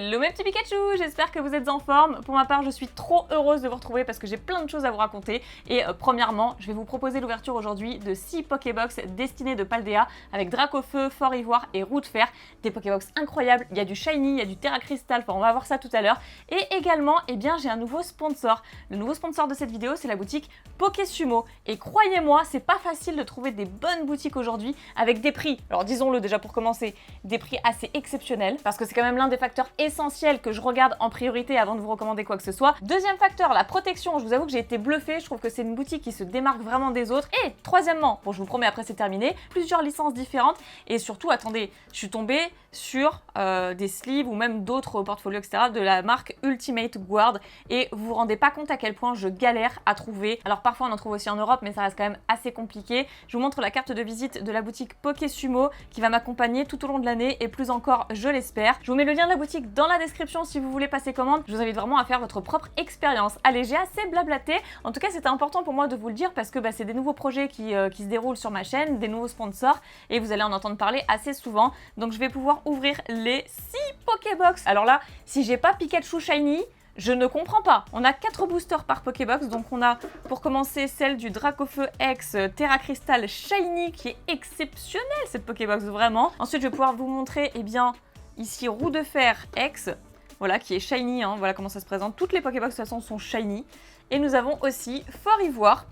Hello mes petits Pikachu, j'espère que vous êtes en forme. Pour ma part, je suis trop heureuse de vous retrouver parce que j'ai plein de choses à vous raconter. Et premièrement, je vais vous proposer l'ouverture aujourd'hui de 6 Pokébox destinés de Paldea avec Dracofeu, Fort Ivoire et Roue de Fer. Des Pokébox incroyables, il y a du Shiny, il y a du Terra Crystal, enfin on va voir ça tout à l'heure. Et également, eh bien, j'ai un nouveau sponsor. Le nouveau sponsor de cette vidéo, c'est la boutique Pokésumo. Et croyez-moi, c'est pas facile de trouver des bonnes boutiques aujourd'hui avec des prix, alors disons-le déjà pour commencer, des prix assez exceptionnels parce que c'est quand même l'un des facteurs essentiels que je regarde en priorité avant de vous recommander quoi que ce soit. Deuxième facteur, la protection. Je vous avoue que j'ai été bluffée, je trouve que c'est une boutique qui se démarque vraiment des autres. Et troisièmement, bon je vous promets après c'est terminé, plusieurs licences différentes et surtout, attendez, je suis tombée sur des sleeves ou même d'autres portfolios etc. de la marque Ultimate Guard et vous vous rendez pas compte à quel point je galère à trouver. Alors parfois on en trouve aussi en Europe mais ça reste quand même assez compliqué. Je vous montre la carte de visite de la boutique Pokésumo qui va m'accompagner tout au long de l'année et plus encore je l'espère. Je vous mets le lien de la boutique dans la description si vous voulez passer commande. Je vous invite vraiment à faire votre propre expérience. Allez, j'ai assez blablaté. En tout cas, c'était important pour moi de vous le dire parce que c'est des nouveaux projets qui se déroulent sur ma chaîne, des nouveaux sponsors et vous allez en entendre parler assez souvent. Donc je vais pouvoir ouvrir les 6 Pokébox. Alors là, si j'ai pas Pikachu Shiny, je ne comprends pas. On a 4 boosters par Pokébox, donc on a pour commencer celle du Dracofeu X Terra Crystal Shiny qui est exceptionnelle cette Pokébox vraiment. Ensuite je vais pouvoir vous montrer ici Roue de Fer X, voilà qui est Shiny, voilà comment ça se présente. Toutes les Pokébox de toute façon sont Shiny. Et nous avons aussi Fort Ivoire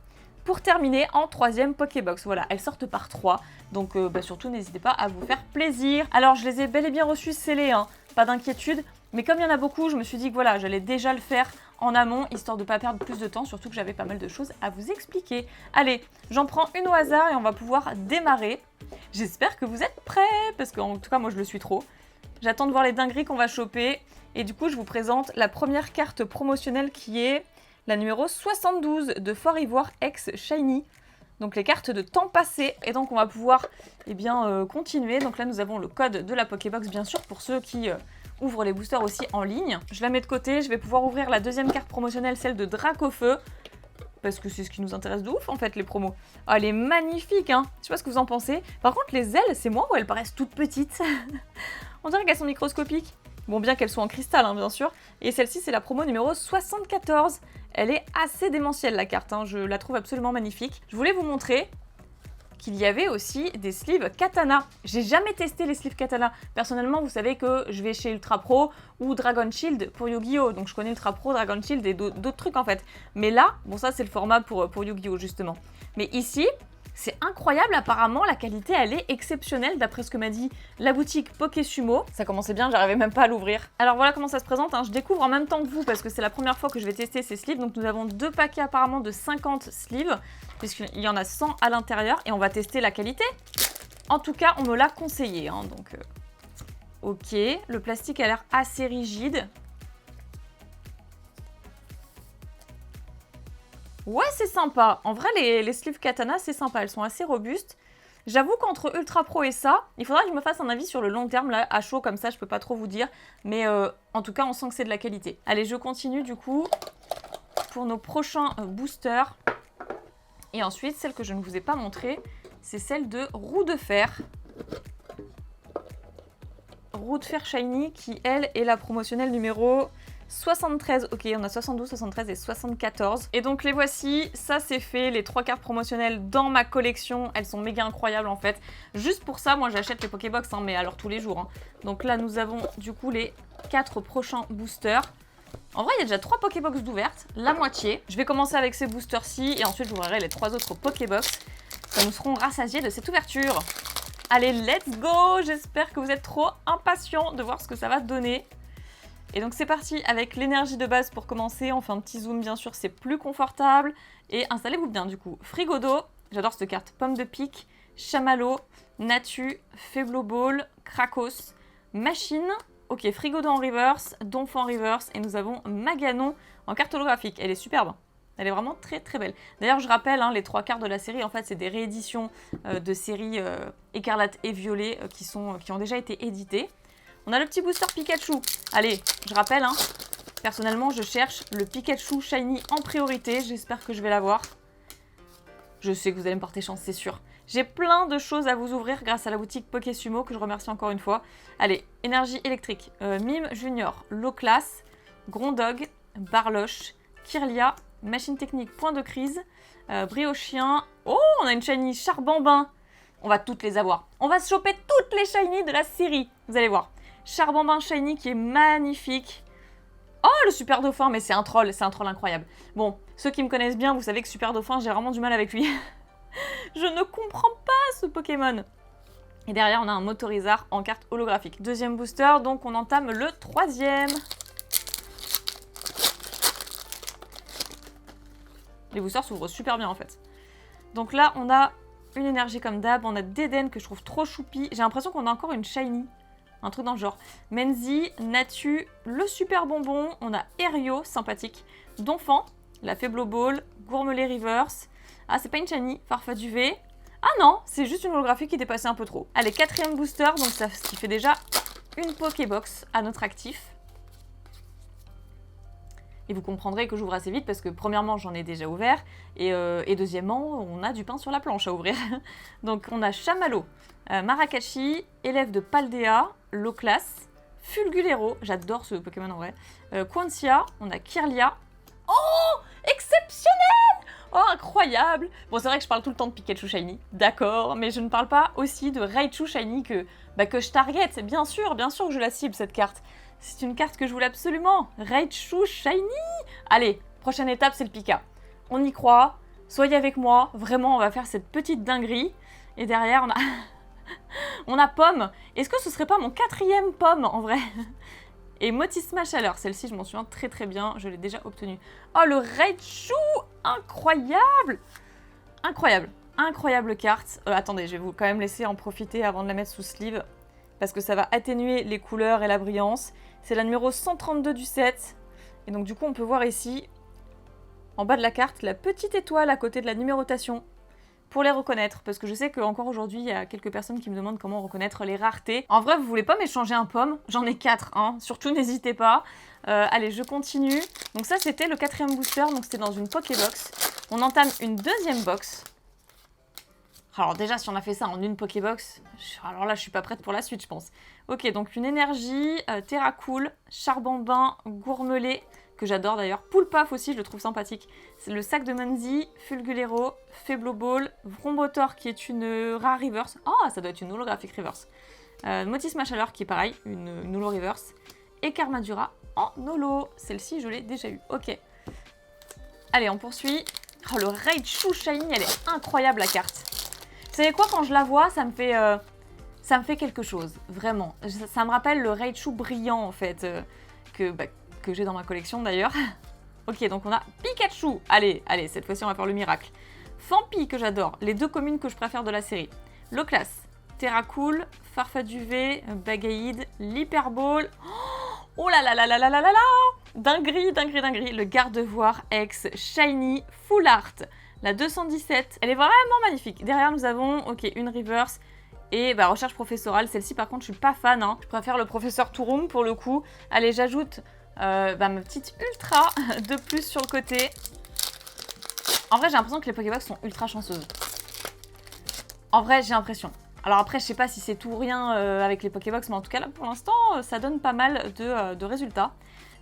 pour terminer en 3e Pokébox. Voilà, elles sortent par 3, donc surtout n'hésitez pas à vous faire plaisir. Alors je les ai bel et bien reçus scellés, pas d'inquiétude. Mais comme il y en a beaucoup, je me suis dit que voilà, j'allais déjà le faire en amont, histoire de ne pas perdre plus de temps, surtout que j'avais pas mal de choses à vous expliquer. Allez, j'en prends une au hasard et on va pouvoir démarrer. J'espère que vous êtes prêts, parce qu'en tout cas, moi je le suis trop. J'attends de voir les dingueries qu'on va choper. Et du coup, je vous présente la première carte promotionnelle qui est la numéro 72 de Fort Ivoire X Shiny. Donc les cartes de temps passé. Et donc on va pouvoir continuer. Donc là, nous avons le code de la Pokébox, bien sûr, pour ceux qui... ouvre les boosters aussi en ligne. Je la mets de côté, je vais pouvoir ouvrir la deuxième carte promotionnelle, celle de Dracofeu, parce que c'est ce qui nous intéresse de ouf en fait les promos. Oh, elle est magnifique, Je sais pas ce que vous en pensez. Par contre les ailes, c'est moi ou elles paraissent toutes petites? On dirait qu'elles sont microscopiques. Bon, bien qu'elles soient en cristal bien sûr. Et celle-ci c'est la promo numéro 74. Elle est assez démentielle la carte, je la trouve absolument magnifique. Je voulais vous montrer qu'il y avait aussi des sleeves Katana. J'ai jamais testé les sleeves Katana. Personnellement, vous savez que je vais chez Ultra Pro ou Dragon Shield pour Yu-Gi-Oh! Donc je connais Ultra Pro, Dragon Shield et d'autres trucs en fait. Mais là, bon ça c'est le format pour Yu-Gi-Oh! Justement. Mais ici, c'est incroyable, apparemment la qualité elle est exceptionnelle d'après ce que m'a dit la boutique Pokésumo. Ça commençait bien, j'arrivais même pas à l'ouvrir. Alors voilà comment ça se présente, je découvre en même temps que vous parce que c'est la première fois que je vais tester ces sleeves. Donc nous avons 2 paquets apparemment de 50 sleeves, puisqu'il y en a 100 à l'intérieur et on va tester la qualité. En tout cas, on me l'a conseillé, ok, le plastique a l'air assez rigide. Ouais, c'est sympa. En vrai, les sleeves Katana, c'est sympa. Elles sont assez robustes. J'avoue qu'entre Ultra Pro et ça, il faudra que je me fasse un avis sur le long terme. Là, à chaud, comme ça, je peux pas trop vous dire. Mais en tout cas, on sent que c'est de la qualité. Allez, je continue du coup pour nos prochains boosters. Et ensuite, celle que je ne vous ai pas montrée, c'est celle de Roue de Fer. Roue de Fer Shiny qui, elle, est la promotionnelle numéro 73, ok, on a 72, 73 et 74. Et donc les voici, ça c'est fait, les 3 cartes promotionnelles dans ma collection, elles sont méga incroyables en fait. Juste pour ça, moi j'achète les Pokébox, mais alors tous les jours. Donc là nous avons du coup les 4 prochains boosters. En vrai, il y a déjà 3 Pokébox d'ouvertes, la moitié. Je vais commencer avec ces boosters-ci et ensuite j'ouvrirai les 3 autres Pokébox. Ça nous serons rassasiés de cette ouverture. Allez, let's go! J'espère que vous êtes trop impatients de voir ce que ça va donner. Et donc c'est parti avec l'énergie de base pour commencer. On fait un petit zoom bien sûr, c'est plus confortable. Et installez-vous bien du coup. Frigo d'eau, j'adore cette carte. Pomme de pique, chamallow, Natu, Faiblo Ball, Krakos, Machine. Ok, Frigo d'eau en reverse, Donphan en reverse. Et nous avons Maganon en carte holographique. Elle est superbe. Elle est vraiment très très belle. D'ailleurs je rappelle, les 3 cartes de la série, en fait c'est des rééditions de séries Écarlate et Violet qui ont déjà été éditées. On a le petit booster Pikachu. Allez, je rappelle, personnellement, je cherche le Pikachu Shiny en priorité. J'espère que je vais l'avoir. Je sais que vous allez me porter chance, c'est sûr. J'ai plein de choses à vous ouvrir grâce à la boutique Pokésumo que je remercie encore une fois. Allez, énergie électrique, Mime Junior, Low Class, Grondog, Barloche, Kirlia, Machine Technique, Point de Crise, Briochien. Oh, on a une shiny Charbambin. On va toutes les avoir. On va se choper toutes les shiny de la série. Vous allez voir. Charbambin shiny qui est magnifique. Oh, le Super Dauphin, mais c'est un troll incroyable. Bon, ceux qui me connaissent bien, vous savez que Super Dauphin, j'ai vraiment du mal avec lui. Je ne comprends pas ce Pokémon. Et derrière, on a un Motorizard en carte holographique. Deuxième booster, donc on entame le troisième. Les boosters s'ouvrent super bien en fait. Donc là, on a une énergie comme d'hab. On a Deden que je trouve trop choupi. J'ai l'impression qu'on a encore une shiny. Un truc dans le genre. Menzi, Natu, le super bonbon. On a Erio, sympathique. Donphan, la Faiblo Ball, Gourmelet Reverse. Ah, c'est pas une shiny. Farfaduvé. Ah non, c'est juste une holographie qui dépassait un peu trop. Allez, quatrième booster. Donc ça, ce qui fait déjà une Pokébox à notre actif. Et vous comprendrez que j'ouvre assez vite parce que premièrement, j'en ai déjà ouvert. Et deuxièmement, on a du pain sur la planche à ouvrir. Donc on a Chamallow, Marakashi, élève de Paldea, Low Class, Fulgulero, j'adore ce Pokémon en vrai, Quantia, on a Kirlia. Oh, exceptionnel! Oh, incroyable! Bon, c'est vrai que je parle tout le temps de Pikachu Shiny, d'accord, mais je ne parle pas aussi de Raichu Shiny que je target. Bien sûr que je la cible cette carte. C'est une carte que je voulais absolument. Raichu Shiny. Allez, prochaine étape, c'est le Pika. On y croit. Soyez avec moi. Vraiment, on va faire cette petite dinguerie. Et derrière, on a... on a Pomme. Est-ce que ce serait pas mon quatrième Pomme, en vrai? Et Motisma Chaleur. Celle-ci, je m'en souviens très très bien. Je l'ai déjà obtenue. Oh, le Raichu. Incroyable. Incroyable. Incroyable carte. Attendez, je vais vous quand même laisser en profiter avant de la mettre sous sleeve. Parce que ça va atténuer les couleurs et la brillance. C'est la numéro 132 du set. Et donc du coup, on peut voir ici, en bas de la carte, la petite étoile à côté de la numérotation. Pour les reconnaître. Parce que je sais qu'encore aujourd'hui, il y a quelques personnes qui me demandent comment reconnaître les raretés. En vrai, vous voulez pas m'échanger un Pomme? J'en ai 4, hein. Surtout, n'hésitez pas. Allez, je continue. Donc ça, c'était le quatrième booster. Donc c'était dans une Pokébox. On entame une deuxième box. Alors déjà, si on a fait ça en une Pokébox, alors là, je suis pas prête pour la suite, je pense. Ok, donc une énergie, Terracool, Charbambin, Gourmelet, que j'adore d'ailleurs. Poulpaf aussi, je le trouve sympathique. C'est le sac de Menzi, Fulgulero, Faiblo Ball, Vrombotor qui est une rare reverse. Oh, ça doit être une holographique reverse. Motisma Chaleur qui est pareil, une holo reverse. Et Karmadura en holo. Celle-ci, je l'ai déjà eue. Ok. Allez, on poursuit. Oh, le Raichu Shiny, elle est incroyable la carte. Vous savez quoi, quand je la vois, ça me fait quelque chose, vraiment. Ça me rappelle le Raichu brillant, en fait, que j'ai dans ma collection, d'ailleurs. Ok, donc on a Pikachu. Allez, cette fois-ci, on va faire le miracle. Fampi, que j'adore. Les deux communes que je préfère de la série. Low Class, Terracool, Farfaduvé, Bagaïd, l'Hyperball. Oh là là là là là là là là! Dinguerie. Le Gardevoir X Shiny Full Art. La 217, elle est vraiment magnifique. Derrière, nous avons, ok, une reverse et recherche professorale. Celle-ci, par contre, je suis pas fan. Hein. Je préfère le professeur Touroum pour le coup. Allez, j'ajoute ma petite ultra de plus sur le côté. En vrai, j'ai l'impression que les Pokébox sont ultra chanceuses. En vrai, j'ai l'impression. Alors après, je sais pas si c'est tout ou rien avec les Pokébox, mais en tout cas, là, pour l'instant, ça donne pas mal de résultats.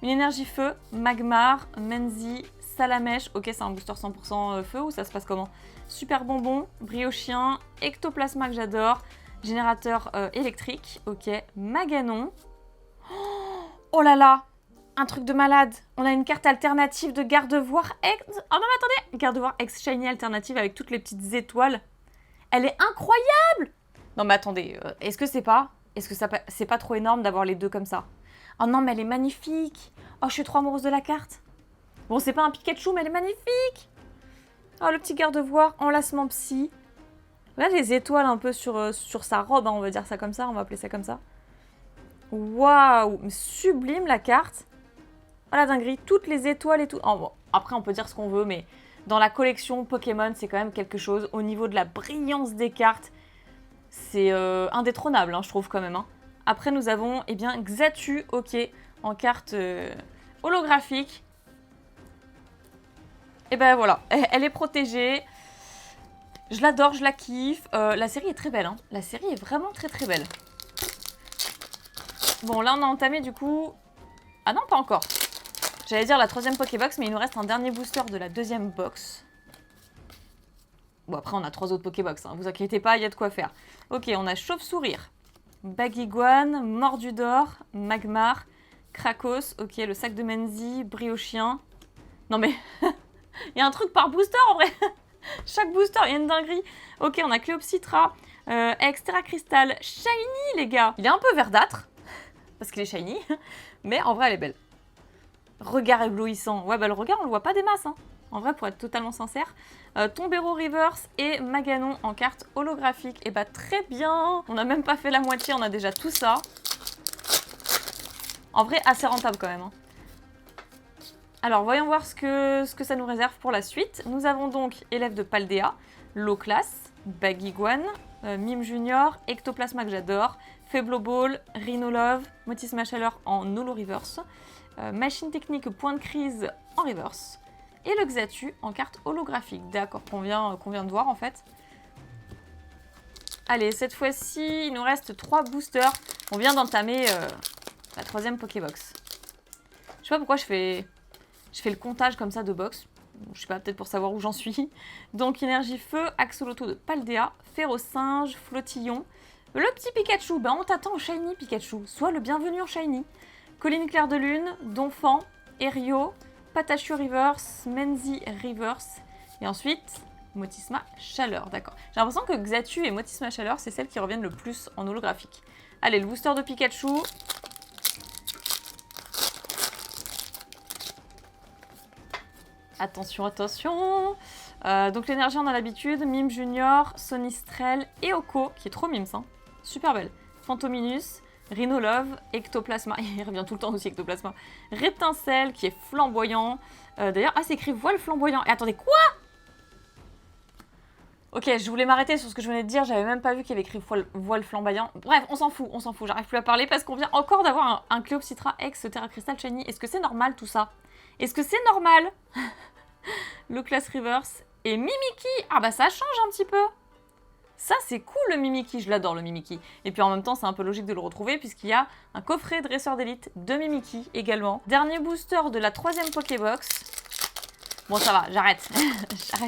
Une énergie feu, Magmar, Menzi, Salamèche, ok c'est un booster 100% feu ou ça se passe comment? Super bonbon, Briochien, Ectoplasma que j'adore, générateur électrique, ok, Maganon. Oh là là, un truc de malade, on a une carte alternative de Gardevoir X. Oh non mais attendez, Gardevoir X Shiny alternative avec toutes les petites étoiles. Elle est incroyable. Non mais attendez, est-ce que c'est pas trop énorme d'avoir les deux comme ça? Oh non mais elle est magnifique. Oh je suis trop amoureuse de la carte. Bon, c'est pas un Pikachu, mais elle est magnifique. Oh, le petit Gardevoir, enlacement psy. Là, les étoiles un peu sur sa robe, hein, on va dire ça comme ça, on va appeler ça comme ça. Waouh, sublime la carte. Oh la dinguerie, toutes les étoiles et tout. Oh, bon, après, on peut dire ce qu'on veut, mais dans la collection Pokémon, c'est quand même quelque chose. Au niveau de la brillance des cartes, c'est indétrônable, hein, je trouve quand même. Hein. Après, nous avons Xatu, ok, en carte holographique. Et ben voilà, elle est protégée. Je l'adore, je la kiffe. La série est très belle, hein. La série est vraiment très très belle. Bon, là on a entamé du coup... Ah non, pas encore. J'allais dire la troisième Pokébox, mais il nous reste un dernier booster de la deuxième box. Bon, après on a 3 autres Pokébox, hein. Vous inquiétez pas, il y a de quoi faire. Ok, on a Chauve-Sourire, Baguiguane, Mordudor, Magmar, Krakos, ok, le sac de Menzi, Briochien. Non mais, il y a un truc par booster en vrai. Chaque booster, il y a une dinguerie. Ok, on a Cléopsitra, Extra Crystal, Shiny les gars. Il est un peu verdâtre, parce qu'il est shiny, mais en vrai elle est belle. Regard éblouissant. Ouais, bah le regard on le voit pas des masses, hein. En vrai, pour être totalement sincère. Tombero Reverse et Maganon en carte holographique. Et bah très bien. On n'a même pas fait la moitié, on a déjà tout ça. En vrai, assez rentable quand même, hein. Alors, voyons voir ce que ça nous réserve pour la suite. Nous avons donc élève de Paldea, Low Class, Baguiguane, Mime Junior, Ectoplasma que j'adore, Feblo Ball, Rhinolove, Motisma Chaleur en Holo Reverse, Machine Technique Point de Crise en Reverse, et le Xatu en carte holographique. D'accord, qu'on vient de voir en fait. Allez, cette fois-ci, il nous reste 3 boosters. On vient d'entamer la troisième Pokébox. Je sais pas pourquoi je fais le comptage comme ça de box. Je sais pas, peut-être pour savoir où j'en suis. Donc, Énergie Feu, Axoloto de Paldea, Férocinge, Flottillon. Le petit Pikachu, ben on t'attend au Shiny Pikachu. Sois le bienvenu en Shiny. Colline Claire de Lune, Donphan, Erio, Patachu Reverse, Menzi Reverse. Et ensuite, Motisma Chaleur, d'accord. J'ai l'impression que Xatu et Motisma Chaleur, c'est celles qui reviennent le plus en holographique. Allez, le booster de Pikachu. Attention, attention. Donc l'énergie, on a l'habitude. Mime Junior, Sonistrel et Oko, qui est trop mimes, hein. Super belle. Phantominus, Rhinolove, Ectoplasma, il revient tout le temps aussi Ectoplasma. Reptincelle, qui est flamboyant. D'ailleurs, c'est écrit voile flamboyant. Et attendez, quoi? Ok, je voulais m'arrêter sur ce que je venais de dire, j'avais même pas vu qu'il y avait écrit voile flamboyant. Bref, on s'en fout, j'arrive plus à parler parce qu'on vient encore d'avoir un Cléopsitra X Terra Crystal Shiny. Est-ce que c'est normal tout ça? Est-ce que c'est normal? Le Class Reverse et Mimikyu. Ah bah ça change un petit peu. Ça c'est cool le Mimikyu, je l'adore le Mimikyu. Et puis en même temps c'est un peu logique de le retrouver puisqu'il y a un coffret dresseur d'élite de Mimikyu également. Dernier booster de la troisième Pokébox. Bon ça va, j'arrête.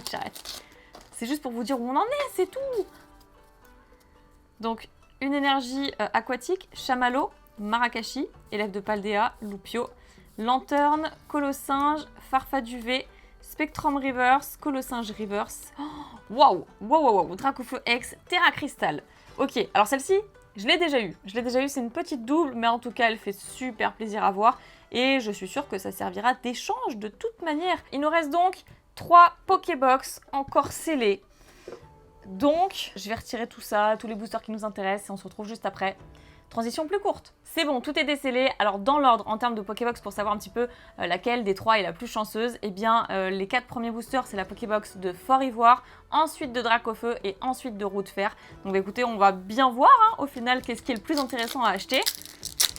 j'arrête. C'est juste pour vous dire où on en est, c'est tout. Donc une énergie aquatique, Chamallow, Marakashi, élève de Paldea, Loupio, Lanterne, Colossinge, Farfaduvé, Spectrum Reverse, Colossinge Reverse. Waouh, waouh, Dracofeu X, Terra Crystal. Ok, alors celle-ci, je l'ai déjà eue. C'est une petite double, mais en tout cas, elle fait super plaisir à voir. Et je suis sûre que ça servira d'échange de toute manière. Il nous reste donc 3 Pokébox encore scellés. Donc, je vais retirer tout ça, tous les boosters qui nous intéressent, et on se retrouve juste après. Transition plus courte. C'est bon, tout est décellé. Alors dans l'ordre, en termes de Pokébox, pour savoir un petit peu laquelle des 3 est la plus chanceuse, eh bien les 4 premiers boosters, c'est la Pokébox de Fort Ivoire, ensuite de Dracofeu et ensuite de Roue de Fer. Donc écoutez, on va bien voir au final qu'est-ce qui est le plus intéressant à acheter.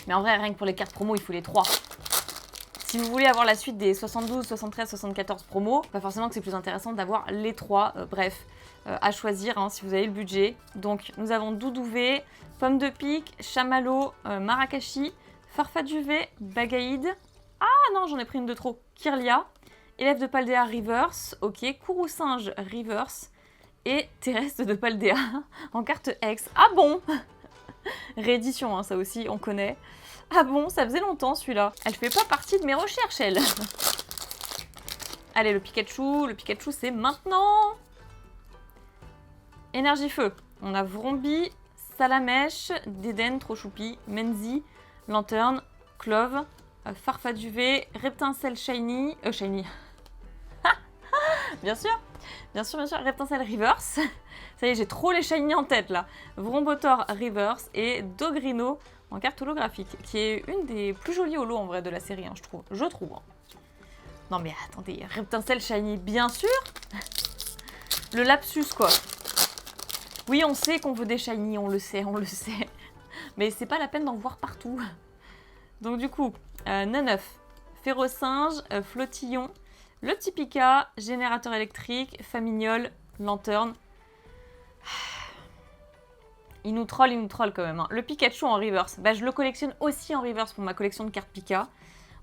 Mais en vrai, rien que pour les cartes promo, il faut les 3. Si vous voulez avoir la suite des 72, 73, 74 promos, pas forcément que c'est plus intéressant d'avoir les 3. Bref, à choisir si vous avez le budget. Donc nous avons Doudouvé, Pomme de Pique, Chamallow, Marakashi, Farfaduvé, Bagaïd. Ah non, j'en ai pris une de trop. Kirlia, élève de Paldea Reverse, ok, Kourou-Singe Reverse et Terrestre de Paldea en carte X. Ah bon? Réédition, ça aussi, on connaît. Ah bon, ça faisait longtemps celui-là. Elle fait pas partie de mes recherches, elle. Allez, le Pikachu c'est maintenant. Énergie Feu. On a Vrombi, Salamèche, Déden, trop choupi, Menzi, Lanterne, Clove, Farfaduvé, Reptincelle Shiny. Shiny. Bien sûr, Reptincelle Reverse. Ça y est, j'ai trop les Shiny en tête là. Vrombotor Reverse et Dogrino en carte holographique, qui est une des plus jolies holos en vrai de la série, je trouve. Non mais attendez, Reptincelle Shiny, bien sûr. Le lapsus quoi. Oui, on sait qu'on veut des shiny, on le sait. Mais c'est pas la peine d'en voir partout. Donc du coup, Naneuf, Férocinge, Flottillon, le petit Pika, Générateur électrique, Famignol, Lanterne. Il nous troll quand même. Hein. Le Pikachu en reverse. Bah, je le collectionne aussi en reverse pour ma collection de cartes Pika.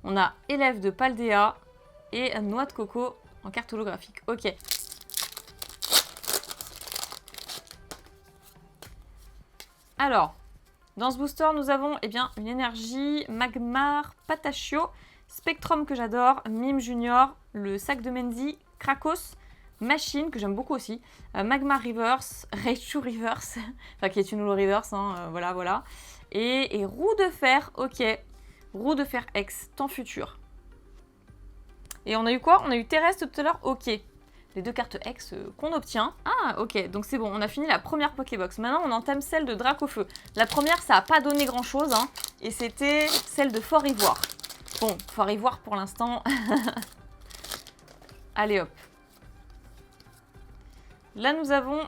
On a Élève de Paldea et Noix de Coco en carte holographique. Ok. Alors, dans ce booster, nous avons une énergie, Magmar, Patachio, Spectrum que j'adore, Mime Junior, le sac de Menzi, Krakos, Machine que j'aime beaucoup aussi, Magmar Reverse, Raichu Reverse, enfin qui est une holo Reverse, hein, voilà. Et Roue de Fer, ok. Roue de Fer X, temps futur. Et on a eu quoi? On a eu Terrestre tout à l'heure, ok. Les 2 cartes X qu'on obtient. Ah, ok, donc c'est bon, on a fini la première Pokébox. Maintenant, on entame celle de Dracofeu. La première, ça n'a pas donné grand-chose, hein, et c'était celle de Fort Ivoire. Bon, Fort Ivoire pour l'instant. Allez, hop. Là, nous avons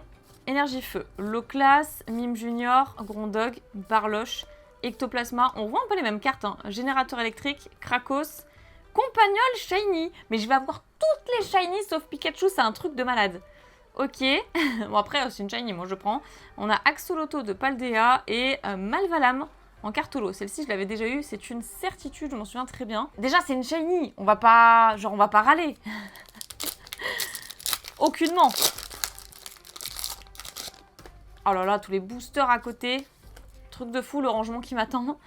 Énergie Feu, Loclas, Mime Junior, Grondog, Barloche, Ectoplasma. On voit un peu les mêmes cartes, hein. Générateur électrique, Krakos, Compagnol Shiny. Mais je vais avoir toutes les Shiny sauf Pikachu, c'est un truc de malade. Ok. Bon, après, c'est une Shiny, moi je prends. On a Axolotl de Paldea et Malvalam en carte holo. Celle-ci, je l'avais déjà eue, c'est une certitude, je m'en souviens très bien. Déjà, c'est une Shiny, on va pas râler. Aucunement. Oh là là, tous les boosters à côté. Truc de fou, le rangement qui m'attend.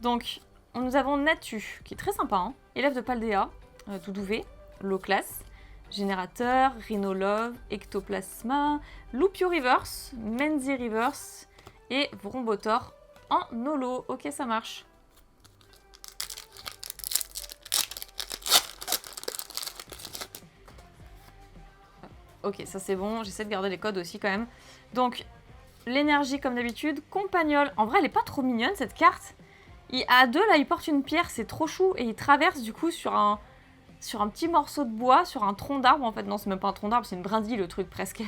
Donc, nous avons Natu, qui est très sympa. Hein. Élève de Paldea, Doudouvé, Loclas, Générateur, Rhinolove, Ectoplasma, Lupio Reverse, Menzi Reverse et Vrombotor en holo. Ok, ça marche. Ok, ça c'est bon. J'essaie de garder les codes aussi quand même. Donc, l'énergie comme d'habitude. Compagnol. En vrai, elle est pas trop mignonne cette carte. À 2, là, il porte une pierre. C'est trop chou. Et il traverse du coup sur un petit morceau de bois, sur un tronc d'arbre. En fait, non, c'est même pas un tronc d'arbre, c'est une brindille le truc presque.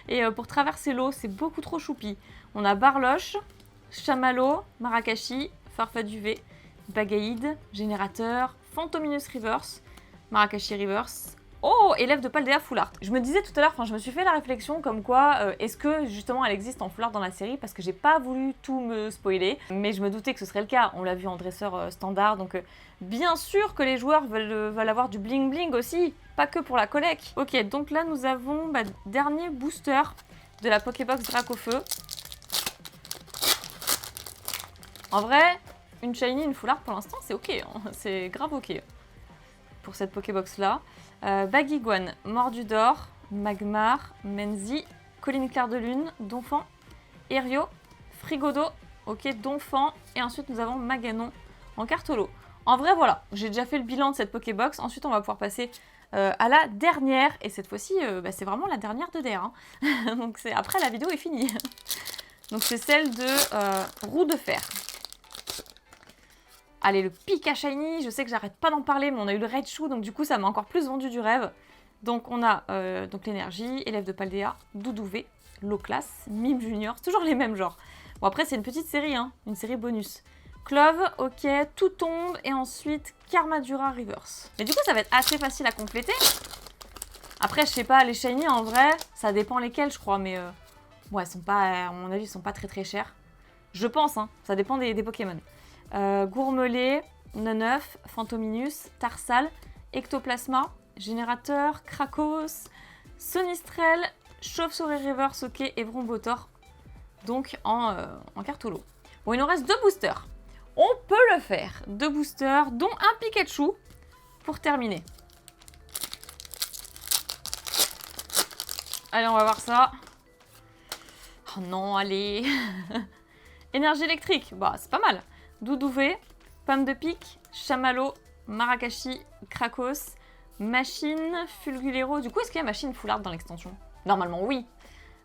Et pour traverser l'eau, c'est beaucoup trop choupi. On a Barloche, Chamallow, Marakashi, Farfa Duvet, Bagaïde, Générateur, Fantominus Reverse, Marakashi Reverse. Oh, élève de Paldea Full Art. Je me disais tout à l'heure, je me suis fait la réflexion comme quoi, est-ce que justement elle existe en Full Art dans la série, parce que j'ai pas voulu tout me spoiler, mais je me doutais que ce serait le cas. On l'a vu en dresseur standard, donc bien sûr que les joueurs veulent avoir du bling bling aussi, pas que pour la collecte. Ok, donc là nous avons dernier booster de la Pokébox Dracofeu. En vrai, une Shiny, une Full Art pour l'instant, c'est ok, hein. C'est grave ok pour cette Pokébox là. Baguiguane, Mordudor, Magmar, Menzi, Colline Claire de Lune, Donphan, Erio, Frigodo, ok, Donphan, et ensuite nous avons Maganon en carte holo. En vrai, voilà, j'ai déjà fait le bilan de cette Pokébox. Ensuite, on va pouvoir passer à la dernière, et cette fois-ci, c'est vraiment la dernière de DR. Hein. Donc après, la vidéo est finie. Donc c'est celle de Roue de Fer. Allez, le Pika Shiny, je sais que j'arrête pas d'en parler, mais on a eu le Raichu, donc du coup, ça m'a encore plus vendu du rêve. Donc on a donc l'énergie, élève de Paldea, Doudouvé, Loclas, Mime Junior, c'est toujours les mêmes genres. Bon, après, c'est une petite série, hein, une série bonus. Clove, ok, tout tombe, et ensuite Karmadura Reverse. Mais du coup, ça va être assez facile à compléter. Après, je sais pas, les Shiny, en vrai, ça dépend lesquels, je crois, mais ouais, elles sont pas, à mon avis, ils sont pas très très chers. Je pense, hein, ça dépend des Pokémon. Gourmelet, Neneuf, Fantominus, Tarsal, Ectoplasma, Générateur, Krakos, Sonistrel, Chauve-souris Reverse, ok, et Vrombotor, donc en carte holo. Bon, il nous reste 2 boosters. On peut le faire. 2 boosters, dont un Pikachu, pour terminer. Allez, on va voir ça. Oh non, allez. Énergie électrique, bah c'est pas mal. Doudouvé, Pomme de Pique, Chamallow, Marakashi, Krakos, Machine, Fulgulero. Du coup, est-ce qu'il y a Machine Full Art dans l'extension? Normalement, oui.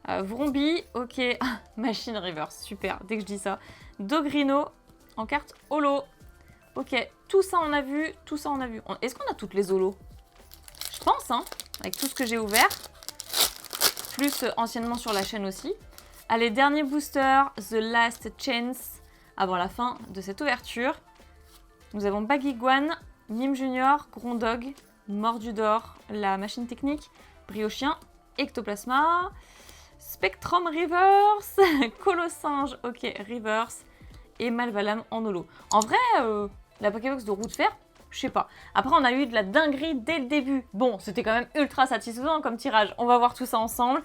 Vrombi, ok. Machine Reverse, super, dès que je dis ça. Dogrino, en carte holo. Ok, tout ça on a vu, tout ça on a vu. Est-ce qu'on a toutes les holos? Je pense, hein, avec tout ce que j'ai ouvert. Plus anciennement sur la chaîne aussi. Allez, dernier booster, The Last Chance. Avant la fin de cette ouverture, nous avons Baguiguane, Mime Junior, Grondog, Mordudor, la machine technique, Briochien, Ectoplasma, Spectrum Reverse, Colossinge, ok, Reverse, et Malvalam en holo. En vrai, la Pokébox de Roue de Fer, je sais pas. Après, on a eu de la dinguerie dès le début. Bon, c'était quand même ultra satisfaisant comme tirage. On va voir tout ça ensemble.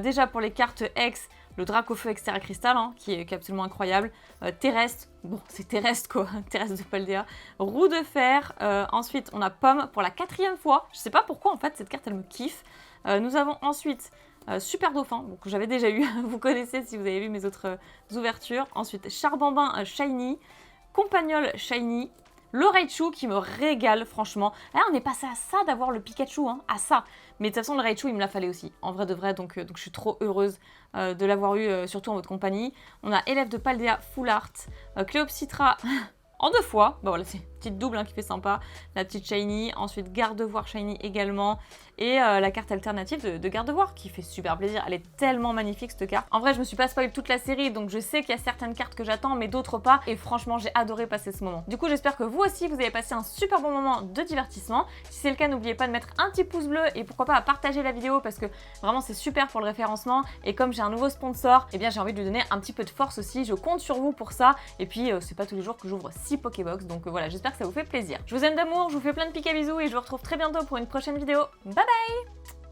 Déjà, pour les cartes X, le Dracofeu Extérieur Cristal, hein, qui est absolument incroyable. Terrestre, bon, c'est terrestre quoi, terrestre de Paldea. Roue de Fer. Ensuite, on a Pomme pour la 4e fois. Je sais pas pourquoi, en fait, cette carte, elle me kiffe. Nous avons ensuite Super Dauphin, bon, que j'avais déjà eu. Vous connaissez si vous avez vu mes autres ouvertures. Ensuite, Charbambin Shiny. Compagnol Shiny. Le Raichu qui me régale franchement. Là on est passé à ça d'avoir le Pikachu, hein, à ça. Mais de toute façon le Raichu il me l'a fallu aussi, en vrai de vrai, donc je suis trop heureuse de l'avoir eu, surtout en votre compagnie. On a Élève de Paldea Full Art, Cléopsitra en 2 fois, bah voilà c'est une petite double hein, qui fait sympa, la petite Shiny, ensuite Gardevoir Shiny également, et la carte alternative de Gardevoir qui fait super plaisir, elle est tellement magnifique cette carte. En vrai je me suis pas spoil toute la série donc je sais qu'il y a certaines cartes que j'attends mais d'autres pas, et franchement j'ai adoré passer ce moment. Du coup j'espère que vous aussi vous avez passé un super bon moment de divertissement. Si c'est le cas n'oubliez pas de mettre un petit pouce bleu et pourquoi pas à partager la vidéo parce que vraiment c'est super pour le référencement, et comme j'ai un nouveau sponsor, eh bien j'ai envie de lui donner un petit peu de force aussi, je compte sur vous pour ça, et puis c'est pas tous les jours que j'ouvre 6 Pokébox, donc voilà, j'espère que ça vous fait plaisir. Je vous aime d'amour, je vous fais plein de pics à bisous et je vous retrouve très bientôt pour une prochaine vidéo. Bye bye!